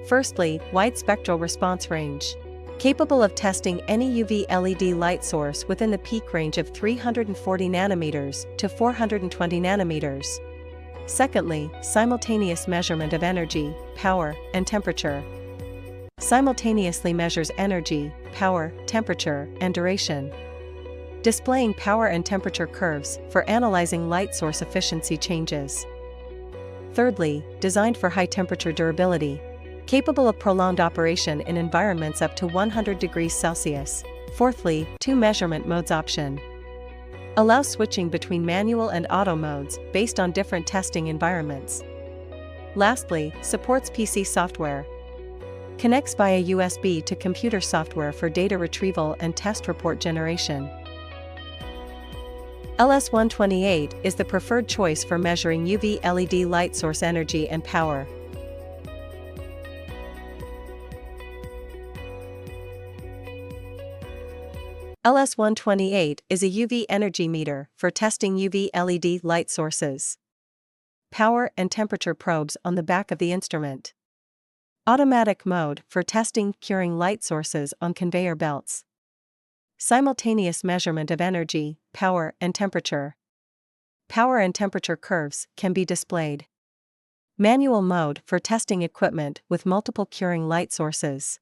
Firstly, wide spectral response range. Capable of testing any UV LED light source within the peak range of 340 nanometers to 420 nanometers. Secondly, simultaneous measurement of energy, power, and temperature. Simultaneously measures energy, power, temperature, and duration. Displaying power and temperature curves for analyzing light source efficiency changes. Thirdly, designed for high temperature durability. Capable of prolonged operation in environments up to 100 degrees Celsius. Fourthly, 2 measurement modes option. Allows switching between manual and auto modes based on different testing environments. Lastly, supports PC software. Connects via USB to computer software for data retrieval and test report generation. LS128 is the preferred choice for measuring UV LED light source energy and power. LS128 is a UV energy meter for testing UV LED light sources. Power and temperature probes on the back of the instrument. Automatic mode for testing curing light sources on conveyor belts. Simultaneous measurement of energy, power, and temperature. Power and temperature curves can be displayed. Manual mode for testing equipment with multiple curing light sources.